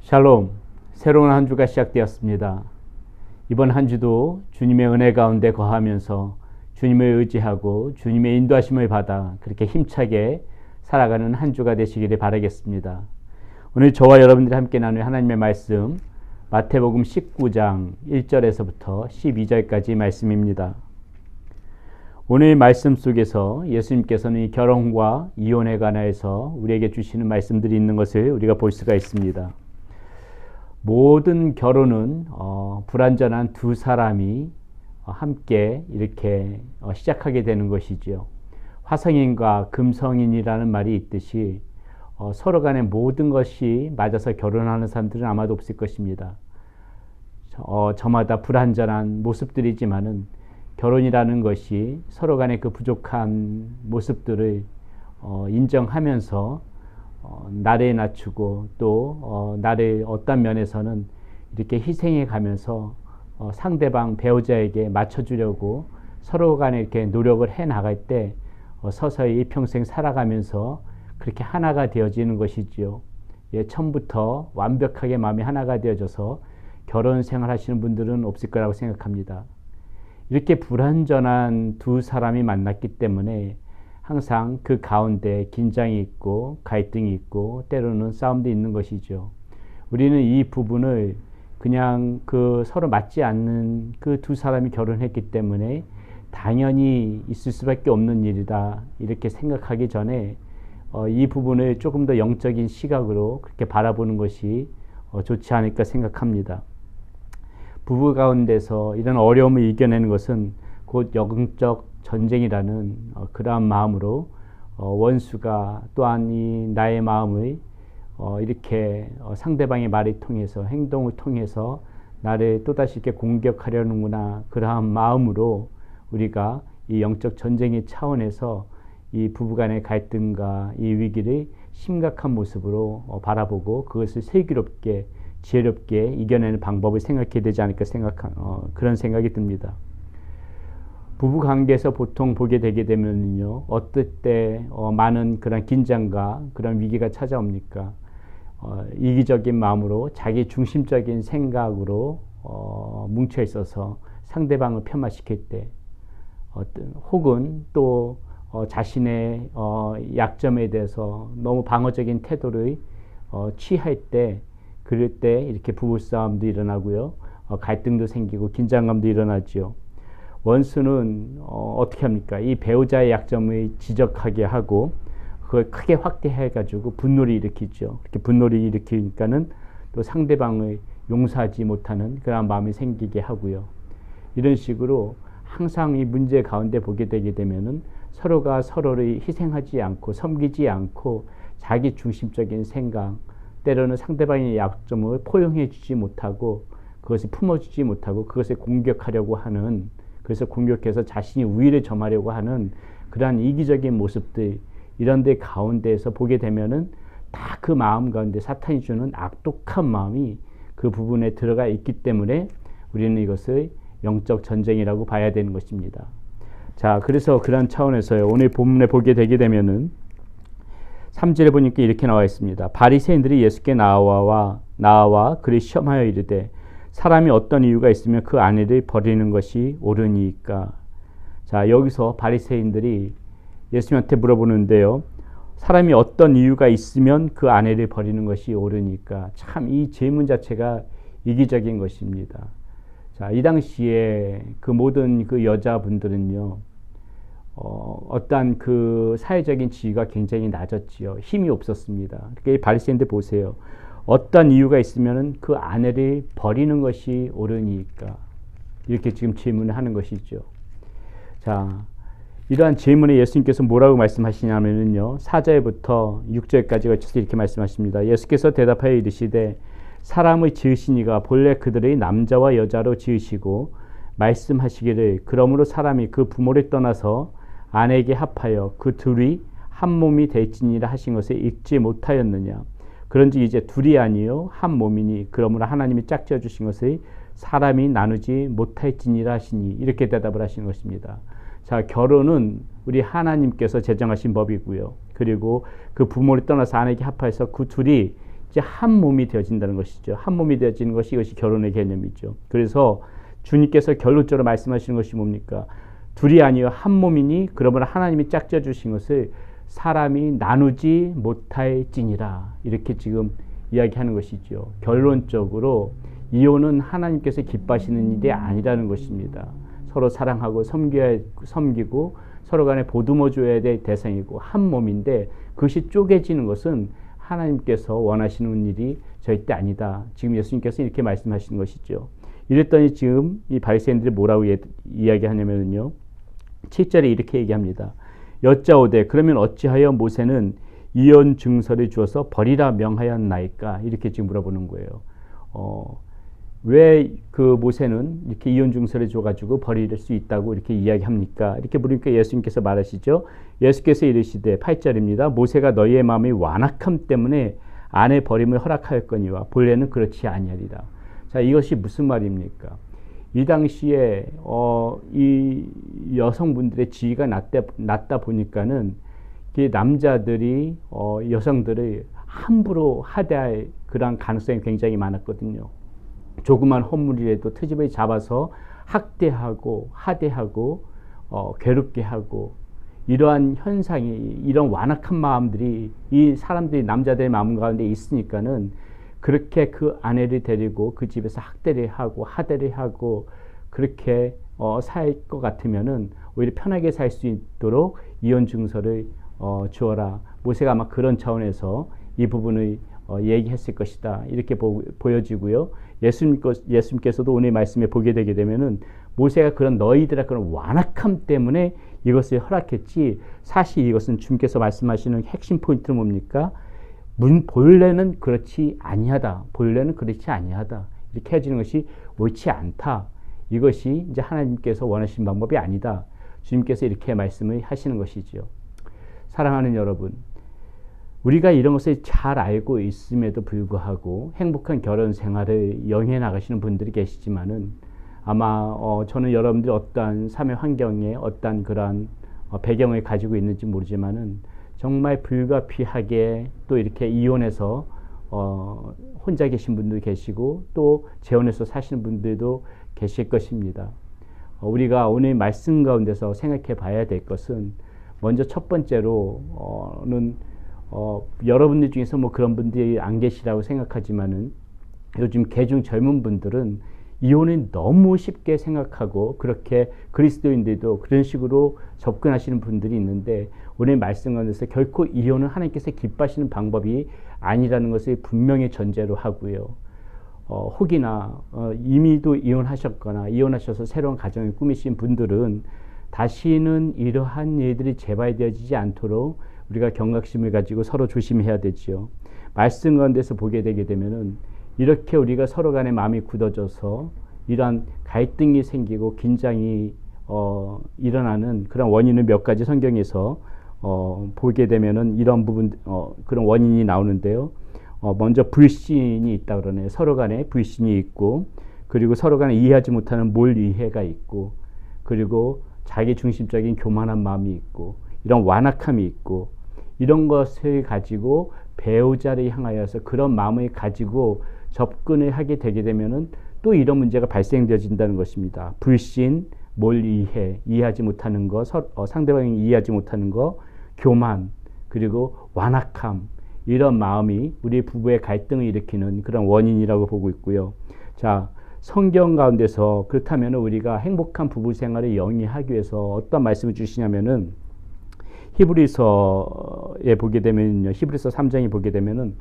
샬롬, 새로운 한 주가 시작되었습니다. 이번 한 주도 주님의 은혜 가운데 거하면서 주님을 의지하고 주님의 인도하심을 받아 그렇게 힘차게 살아가는 한 주가 되시기를 바라겠습니다. 오늘 저와 여러분들이 함께 나눌 하나님의 말씀, 마태복음 19장 1절에서부터 12절까지 말씀입니다. 오늘 말씀 속에서 예수님께서는 결혼과 이혼에 관하여서 우리에게 주시는 말씀들이 있는 것을 우리가 볼 수가 있습니다. 모든 결혼은 불완전한 두 사람이 함께 이렇게 시작하게 되는 것이지요. 화성인과 금성인이라는 말이 있듯이 서로 간의 모든 것이 맞아서 결혼하는 사람들은 아마도 없을 것입니다. 저마다 불완전한 모습들이지만은 결혼이라는 것이 서로 간의 그 부족한 모습들을 인정하면서 나를 낮추고 또 나를 어떤 면에서는 이렇게 희생해 가면서 상대방 배우자에게 맞춰주려고 서로 간에 이렇게 노력을 해 나갈 때 서서히 평생 살아가면서 그렇게 하나가 되어지는 것이지요. 처음부터 완벽하게 마음이 하나가 되어져서 결혼 생활 하시는 분들은 없을 거라고 생각합니다. 이렇게 불완전한 두 사람이 만났기 때문에 항상 그 가운데 긴장이 있고 갈등이 있고 때로는 싸움도 있는 것이죠. 우리는 이 부분을 그냥 그 서로 맞지 않는 그 두 사람이 결혼했기 때문에 당연히 있을 수밖에 없는 일이다 이렇게 생각하기 전에 이 부분을 조금 더 영적인 시각으로 그렇게 바라보는 것이 좋지 않을까 생각합니다. 부부 가운데서 이런 어려움을 이겨내는 것은 곧 영적 전쟁이라는 그러한 마음으로 원수가 또한 이 나의 마음을 이렇게 상대방의 말을 통해서 행동을 통해서 나를 또다시 이렇게 공격하려는구나 그러한 마음으로 우리가 이 영적 전쟁의 차원에서 이 부부간의 갈등과 이 위기를 심각한 모습으로 바라보고 그것을 슬기롭게 지혜롭게 이겨내는 방법을 생각해야 되지 않을까 그런 생각이 듭니다. 부부 관계에서 보통 보게 되게 되면요, 어떨 때 많은 그런 긴장과 그런 위기가 찾아옵니까? 이기적인 마음으로 자기 중심적인 생각으로 뭉쳐 있어서 상대방을 폄하시킬 때, 혹은 또 자신의 약점에 대해서 너무 방어적인 태도를 취할 때, 그럴 때 이렇게 부부싸움도 일어나고요, 갈등도 생기고 긴장감도 일어나죠. 원수는 어떻게 합니까? 이 배우자의 약점을 지적하게 하고 그걸 크게 확대해 가지고 분노를 일으키죠. 이렇게 분노를 일으키니까는 또 상대방을 용서하지 못하는 그런 마음이 생기게 하고요. 이런 식으로 항상 이 문제 가운데 보게 되게 되면은 서로가 서로를 희생하지 않고 섬기지 않고 자기 중심적인 생각, 때로는 상대방의 약점을 포용해 주지 못하고 그것을 품어주지 못하고 그것을 공격하려고 하는, 그래서 공격해서 자신이 우위를 점하려고 하는 그러한 이기적인 모습들, 이런 데 가운데에서 보게 되면은 다 그 마음 가운데 사탄이 주는 악독한 마음이 그 부분에 들어가 있기 때문에 우리는 이것을 영적 전쟁이라고 봐야 되는 것입니다. 자, 그래서 그런 차원에서요, 오늘 본문에 보게 되게 되면은 3절에 보니까 이렇게 나와 있습니다. 바리새인들이 예수께 나와 그를 시험하여 이르되 사람이 어떤 이유가 있으면 그 아내를 버리는 것이 옳으니까. 자, 여기서 바리새인들이 예수님한테 물어보는데요, 사람이 어떤 이유가 있으면 그 아내를 버리는 것이 옳으니까. 참 이 질문 자체가 이기적인 것입니다. 자, 이 당시에 그 모든 그 여자분들은요, 어떠한 그 사회적인 지위가 굉장히 낮았지요. 힘이 없었습니다. 그러니까 바리새인들 보세요. 어떤 이유가 있으면 그 아내를 버리는 것이 옳으니까. 이렇게 지금 질문을 하는 것이죠. 자, 이러한 질문에 예수님께서 뭐라고 말씀하시냐면요, 4절부터 6절까지 걸쳐서 이렇게 말씀하십니다. 예수께서 대답하여 이르시되 사람의 지으신 이가 본래 그들의 남자와 여자로 지으시고 말씀하시기를 그러므로 사람이 그 부모를 떠나서 아내에게 합하여 그 둘이 한 몸이 될지니라 하신 것을 읽지 못하였느냐. 그런즉 이제 둘이 아니요 한 몸이니 그러므로 하나님이 짝지어 주신 것을 사람이 나누지 못할지니라 하시니. 이렇게 대답을 하시는 것입니다. 자, 결혼은 우리 하나님께서 제정하신 법이고요. 그리고 그 부모를 떠나서 아내에게 합하여서 그 둘이 이제 한 몸이 되어진다는 것이죠. 한 몸이 되어지는 것이 이것이 결혼의 개념이죠. 그래서 주님께서 결론적으로 말씀하시는 것이 뭡니까? 둘이 아니요 한 몸이니 그러므로 하나님이 짝져 주신 것을 사람이 나누지 못할지니라. 이렇게 지금 이야기하는 것이죠. 결론적으로 이혼은 하나님께서 기뻐하시는 일이 아니라는 것입니다. 서로 사랑하고 섬기고 서로 간에 보듬어 줘야 될 대상이고 한 몸인데 그것이 쪼개지는 것은 하나님께서 원하시는 일이 절대 아니다. 지금 예수님께서 이렇게 말씀하시는 것이죠. 이랬더니 지금 이 바리새인들이 뭐라고 이야기하냐면요. 7절에 이렇게 얘기합니다. 여짜오되 그러면 어찌하여 모세는 이혼 증서를 주어서 버리라 명하였나이까? 이렇게 지금 물어보는 거예요. 왜 그 모세는 이렇게 이혼 증서를 줘가지고 버릴 수 있다고 이렇게 이야기합니까? 이렇게 물으니까 예수님께서 말하시죠. 예수께서 이르시되 8절입니다. 모세가 너희의 마음이 완악함 때문에 아내 버림을 허락하였거니와 본래는 그렇지 아니하리라. 자, 이것이 무슨 말입니까? 이 당시에 이 여성분들의 지위가 낮다 보니까는 이 남자들이 여성들을 함부로 하대할 그런 가능성이 굉장히 많았거든요. 조그만 허물이라도 트집을 잡아서 학대하고 하대하고 괴롭게 하고 이러한 현상이 이런 완악한 마음들이 이 사람들이 남자들의 마음 가운데 있으니까는 그렇게 그 아내를 데리고 그 집에서 학대를 하고 하대를 하고 그렇게 살 것 같으면은 오히려 편하게 살 수 있도록 이혼 증서를 주어라. 모세가 아마 그런 차원에서 이 부분을 얘기했을 것이다. 이렇게 보여지고요. 예수님께서도 오늘 말씀에 보게 되게 되면은 모세가 그런 너희들의 그런 완악함 때문에 이것을 허락했지 사실 이것은 주님께서 말씀하시는 핵심 포인트는 뭡니까? 본래는 그렇지 아니하다. 본래는 그렇지 아니하다. 이렇게 해지는 것이 옳지 않다. 이것이 이제 하나님께서 원하시는 방법이 아니다. 주님께서 이렇게 말씀을 하시는 것이죠. 사랑하는 여러분, 우리가 이런 것을 잘 알고 있음에도 불구하고 행복한 결혼 생활을 영위해 나가시는 분들이 계시지만은 아마 저는 여러분들이 어떠한 삶의 환경에 어떠한 그러한 배경을 가지고 있는지 모르지만은 정말 불가피하게 또 이렇게 이혼해서 혼자 계신 분도 계시고 또 재혼해서 사시는 분들도 계실 것입니다. 우리가 오늘 말씀 가운데서 생각해 봐야 될 것은 먼저 첫 번째로는 여러분들 중에서 뭐 그런 분들이 안 계시라고 생각하지만은 요즘 개중 젊은 분들은 이혼을 너무 쉽게 생각하고 그렇게 그리스도인들도 그런 식으로 접근하시는 분들이 있는데 오늘 말씀 가운데서 결코 이혼은 하나님께서 기뻐하시는 방법이 아니라는 것을 분명히 전제로 하고요. 혹이나 이미도 이혼하셨거나 이혼하셔서 새로운 가정을 꾸미신 분들은 다시는 이러한 일들이 재발되어지지 않도록 우리가 경각심을 가지고 서로 조심해야 되지요. 말씀 가운데서 보게 되게 되면은 이렇게 우리가 서로 간의 마음이 굳어져서 이러한 갈등이 생기고 긴장이 일어나는 그런 원인을 몇 가지 성경에서 보게 되면은 이런 부분 그런 원인이 나오는데요. 먼저 불신이 있다 그러네요. 서로 간에 불신이 있고 그리고 서로 간에 이해하지 못하는 몰이해가 있고 그리고 자기 중심적인 교만한 마음이 있고 이런 완악함이 있고 이런 것을 가지고 배우자를 향하여서 그런 마음을 가지고 접근을 하게 되게 되면은 또 이런 문제가 발생되어진다는 것입니다. 불신, 몰이해, 이해하지 못하는 것, 상대방이 이해하지 못하는 것, 교만, 그리고 완악함 이런 마음이 우리 부부의 갈등을 일으키는 그런 원인이라고 보고 있고요. 자, 성경 가운데서 그렇다면 우리가 행복한 부부 생활을 영위하기 위해서 어떤 말씀을 주시냐면은 히브리서에 보게 되면요. 히브리서 3장에 보게 되면은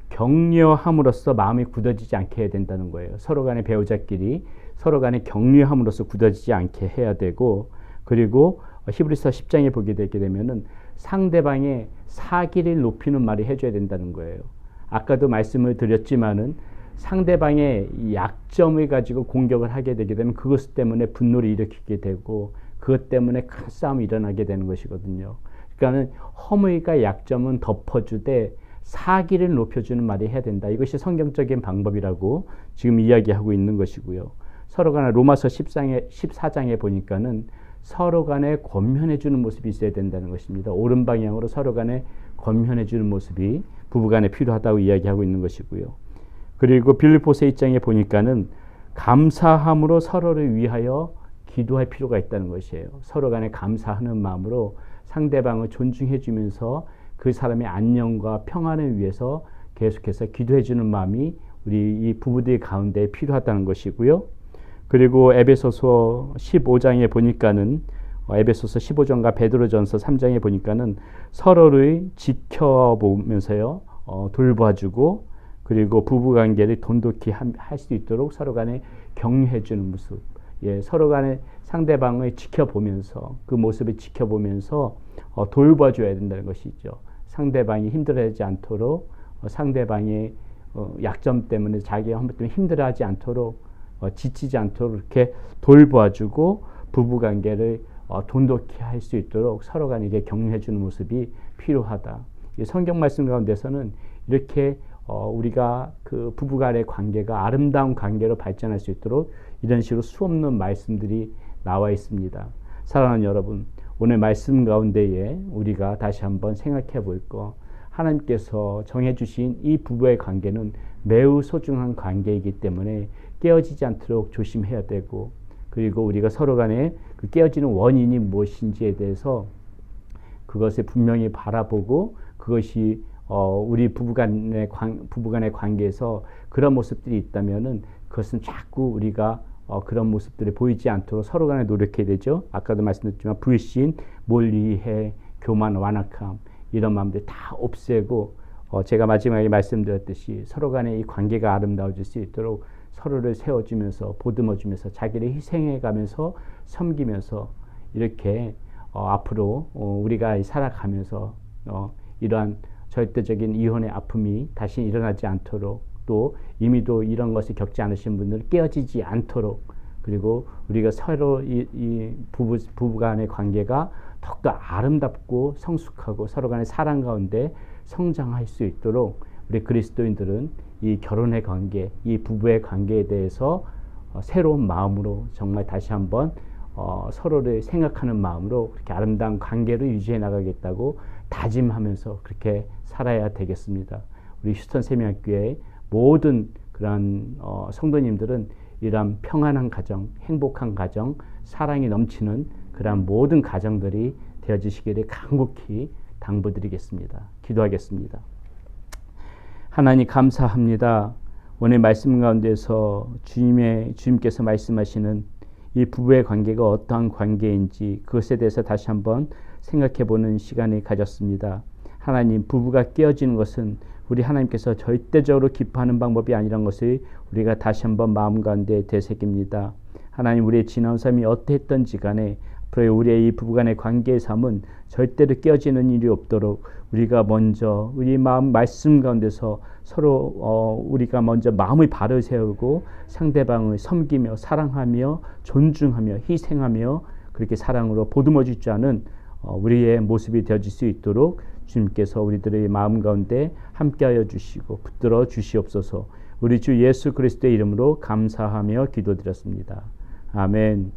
격려함으로써 마음이 굳어지지 않게 해야 된다는 거예요. 서로 간의 배우자끼리 서로 간의 격려함으로써 굳어지지 않게 해야 되고 그리고 히브리서 10장에 보게 되게 되면은 상대방의 사기를 높이는 말을 해줘야 된다는 거예요. 아까도 말씀을 드렸지만은 상대방의 약점을 가지고 공격을 하게 되게 되면 그것 때문에 분노를 일으키게 되고 그것 때문에 큰 싸움이 일어나게 되는 것이거든요. 그러니까는 허물과 약점은 덮어주되 사기를 높여주는 말을 해야 된다. 이것이 성경적인 방법이라고 지금 이야기하고 있는 것이고요. 서로 간에 로마서 14장에 보니까는 서로 간에 권면해주는 모습이 있어야 된다는 것입니다. 옳은 방향으로 서로 간에 권면해 주는 모습이 부부간에 필요하다고 이야기하고 있는 것이고요. 그리고 빌립보서 1장에 보니까는 감사함으로 서로를 위하여 기도할 필요가 있다는 것이에요. 서로 간에 감사하는 마음으로 상대방을 존중해 주면서 그 사람의 안녕과 평안을 위해서 계속해서 기도해 주는 마음이 우리 이 부부들 가운데 필요하다는 것이고요. 그리고 에베소서 15장에 보니까는 에베소서 15장과 베드로전서 3장에 보니까는 서로를 지켜보면서요, 돌봐주고 그리고 부부관계를 돈독히 할 수 있도록 서로 간에 격려해주는 모습, 서로 간에 상대방을 지켜보면서 그 모습을 지켜보면서 돌봐줘야 된다는 것이죠. 상대방이 힘들어하지 않도록 상대방의 약점 때문에 자기가 한번 때문에 힘들어하지 않도록 지치지 않도록 이렇게 돌봐주고 부부관계를 돈독히 할 수 있도록 서로 간에 격려해주는 모습이 필요하다. 이 성경 말씀 가운데서는 이렇게 우리가 그 부부간의 관계가 아름다운 관계로 발전할 수 있도록 이런 식으로 수없는 말씀들이 나와 있습니다. 사랑하는 여러분, 오늘 말씀 가운데에 우리가 다시 한번 생각해 볼 거, 하나님께서 정해주신 이 부부의 관계는 매우 소중한 관계이기 때문에 깨어지지 않도록 조심해야 되고, 그리고 우리가 서로 간에 그 깨어지는 원인이 무엇인지에 대해서 그것을 분명히 바라보고 그것이 우리 부부간의 관계에서 그런 모습들이 있다면은 그것은 자꾸 우리가 그런 모습들이 보이지 않도록 서로 간에 노력해야 되죠. 아까도 말씀드렸지만 불신, 몰리해, 교만, 완악함 이런 마음들 다 없애고 제가 마지막에 말씀드렸듯이 서로 간에 이 관계가 아름다워질 수 있도록 서로를 세워주면서 보듬어주면서 자기를 희생해가면서 섬기면서 이렇게 앞으로 우리가 살아가면서 이러한 절대적인 이혼의 아픔이 다시 일어나지 않도록 또 이미도 이런 것을 겪지 않으신 분들 깨어지지 않도록 그리고 우리가 서로 이 부부간의 관계가 더욱더 아름답고 성숙하고 서로 간의 사랑 가운데 성장할 수 있도록 우리 그리스도인들은 이 결혼의 관계, 이 부부의 관계에 대해서 새로운 마음으로 정말 다시 한번 서로를 생각하는 마음으로 그렇게 아름다운 관계를 유지해 나가겠다고 다짐하면서 그렇게 살아야 되겠습니다. 우리 휴스턴 세미학교의 모든 그런 성도님들은 이러한 평안한 가정, 행복한 가정, 사랑이 넘치는 그러한 모든 가정들이 되어지시기를 간곡히 당부드리겠습니다. 기도하겠습니다. 하나님 감사합니다. 오늘 말씀 가운데서 주님께서 말씀하시는 이 부부의 관계가 어떠한 관계인지 그것에 대해서 다시 한번 생각해보는 시간을 가졌습니다. 하나님, 부부가 깨어지는 것은 우리 하나님께서 절대적으로 기뻐하는 방법이 아니라는 것을 우리가 다시 한번 마음 가운데 되새깁니다. 하나님, 우리의 지나온 삶이 어떠했던지 간에 앞으로 우리의 이 부부간의 관계의 삶은 절대로 깨어지는 일이 없도록 우리가 먼저 우리 마음 말씀 가운데서 서로 우리가 먼저 마음을 바로 세우고 상대방을 섬기며 사랑하며 존중하며 희생하며 그렇게 사랑으로 보듬어 줄 줄 아는 우리의 모습이 되어질 수 있도록 주님께서 우리들의 마음 가운데 함께하여 주시고 붙들어 주시옵소서. 우리 주 예수 그리스도의 이름으로 감사하며 기도드렸습니다. 아멘.